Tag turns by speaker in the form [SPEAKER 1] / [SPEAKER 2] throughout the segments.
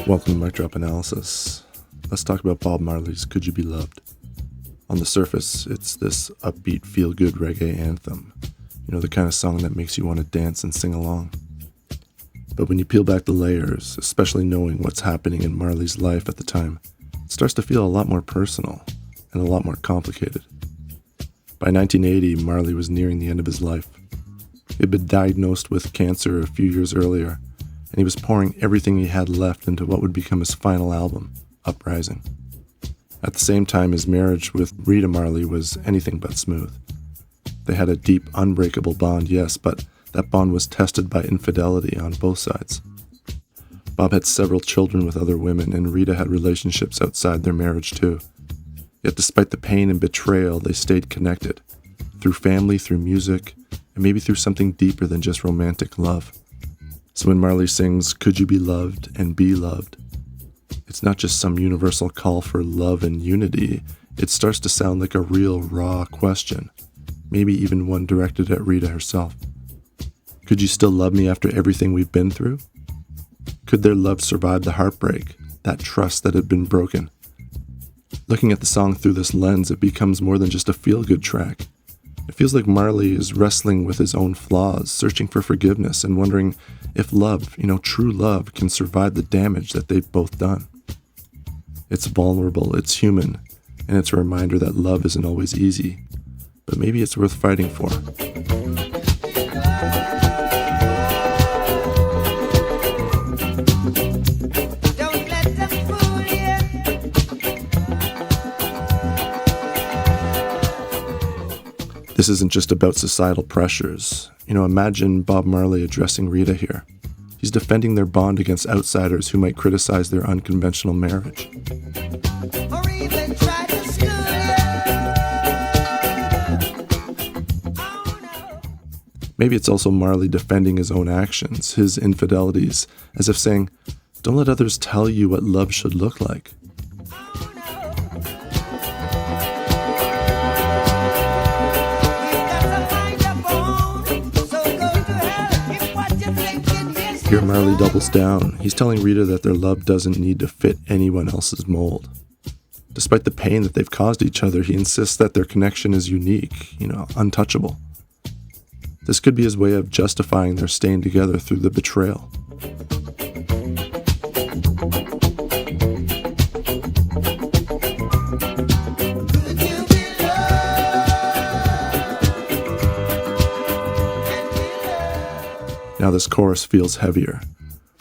[SPEAKER 1] Welcome to Mic Drop Analysis. Let's talk about Bob Marley's Could You Be Loved? On the surface, it's this upbeat, feel-good reggae anthem. You know, the kind of song that makes you want to dance and sing along. But when you peel back the layers, especially knowing what's happening in Marley's life at the time, it starts to feel a lot more personal and a lot more complicated. By 1980, Marley was nearing the end of his life. He had been diagnosed with cancer a few years earlier, and he was pouring everything he had left into what would become his final album, Uprising. At the same time, his marriage with Rita Marley was anything but smooth. They had a deep, unbreakable bond, yes, but that bond was tested by infidelity on both sides. Bob had several children with other women, and Rita had relationships outside their marriage too. Yet despite the pain and betrayal, they stayed connected, through family, through music, and maybe through something deeper than just romantic love. So when Marley sings, "Could you be loved and be loved?" it's not just some universal call for love and unity. It starts to sound like a real, raw question, maybe even one directed at Rita herself. Could you still love me after everything we've been through? Could their love survive the heartbreak, that trust that had been broken? Looking at the song through this lens, it becomes more than just a feel-good track. It feels like Marley is wrestling with his own flaws, searching for forgiveness, and wondering if love, true love, can survive the damage that they've both done. It's vulnerable, it's human, and it's a reminder that love isn't always easy, but maybe it's worth fighting for. This isn't just about societal pressures. Imagine Bob Marley addressing Rita here. He's defending their bond against outsiders who might criticize their unconventional marriage. Maybe it's also Marley defending his own actions, his infidelities, as if saying, don't let others tell you what love should look like. Here Marley doubles down. He's telling Rita that their love doesn't need to fit anyone else's mold. Despite the pain that they've caused each other, he insists that their connection is unique, untouchable. This could be his way of justifying their staying together through the betrayal. Now this chorus feels heavier.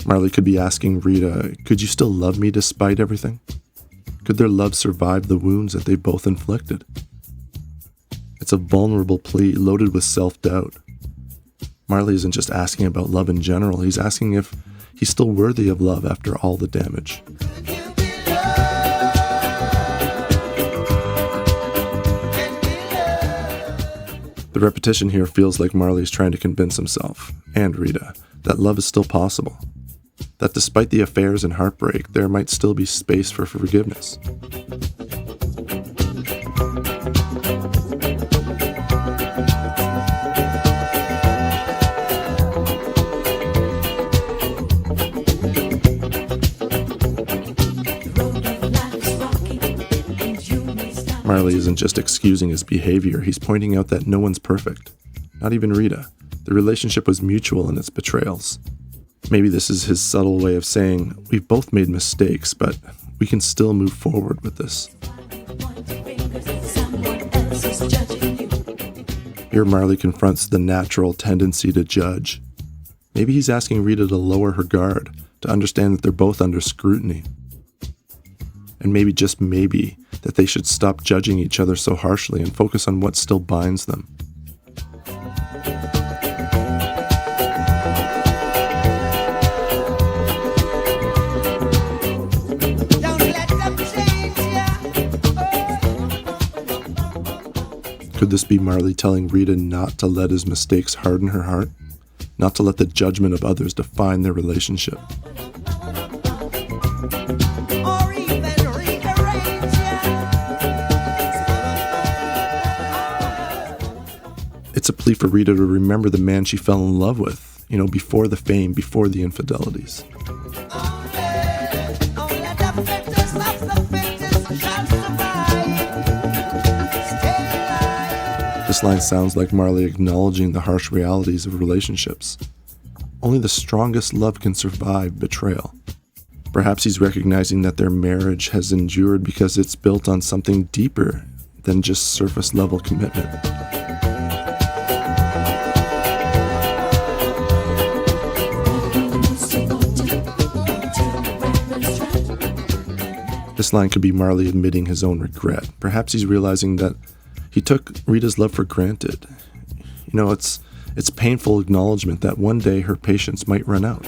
[SPEAKER 1] Marley could be asking Rita, could you still love me despite everything? Could their love survive the wounds that they both inflicted? It's a vulnerable plea loaded with self-doubt. Marley isn't just asking about love in general, he's asking if he's still worthy of love after all the damage. The repetition here feels like Marley's trying to convince himself, and Rita, that love is still possible. That despite the affairs and heartbreak, there might still be space for forgiveness. Marley isn't just excusing his behavior, he's pointing out that no one's perfect. Not even Rita. The relationship was mutual in its betrayals. Maybe this is his subtle way of saying, we've both made mistakes, but we can still move forward with this. Here Marley confronts the natural tendency to judge. Maybe he's asking Rita to lower her guard, to understand that they're both under scrutiny. And maybe, just maybe, that they should stop judging each other so harshly and focus on what still binds them. Could this be Marley telling Rita not to let his mistakes harden her heart? Not to let the judgment of others define their relationship? It's a plea for Rita to remember the man she fell in love with, before the fame, before the infidelities. This line sounds like Marley acknowledging the harsh realities of relationships. Only the strongest love can survive betrayal. Perhaps he's recognizing that their marriage has endured because it's built on something deeper than just surface-level commitment. This line could be Marley admitting his own regret. Perhaps he's realizing that he took Rita's love for granted. It's painful acknowledgement that one day her patience might run out.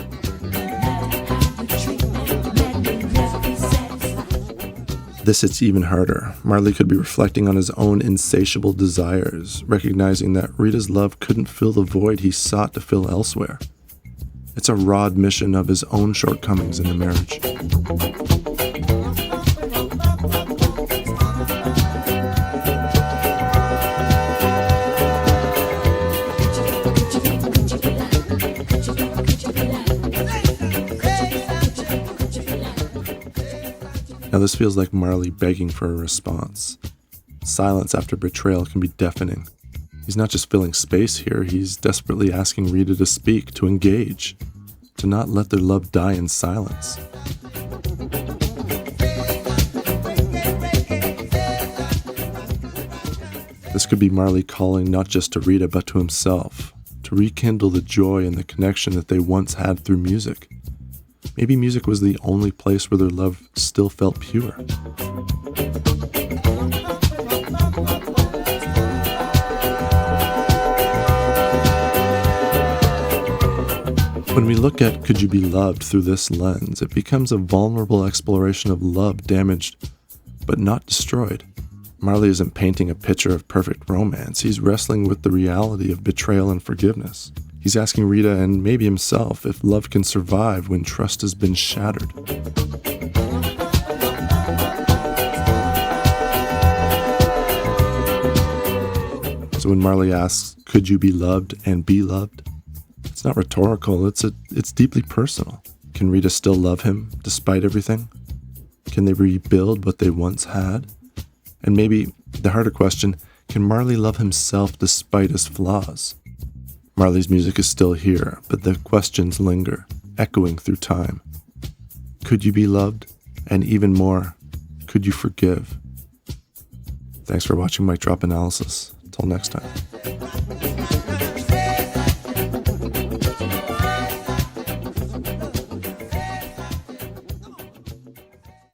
[SPEAKER 1] This hits even harder. Marley could be reflecting on his own insatiable desires, recognizing that Rita's love couldn't fill the void he sought to fill elsewhere. It's a raw admission of his own shortcomings in the marriage. Now this feels like Marley begging for a response. Silence after betrayal can be deafening. He's not just filling space here, he's desperately asking Rita to speak, to engage, to not let their love die in silence. This could be Marley calling not just to Rita but to himself, to rekindle the joy and the connection that they once had through music. Maybe music was the only place where their love still felt pure. When we look at Could You Be Loved through this lens, it becomes a vulnerable exploration of love damaged but not destroyed. Marley isn't painting a picture of perfect romance. He's wrestling with the reality of betrayal and forgiveness. He's asking Rita and maybe himself if love can survive when trust has been shattered. So when Marley asks, could you be loved and be loved? It's not rhetorical, it's deeply personal. Can Rita still love him despite everything? Can they rebuild what they once had? And maybe the harder question, can Marley love himself despite his flaws? Marley's music is still here, but the questions linger, echoing through time. Could you be loved? And even more, could you forgive? Thanks for watching Mic Drop Analysis. Until next time.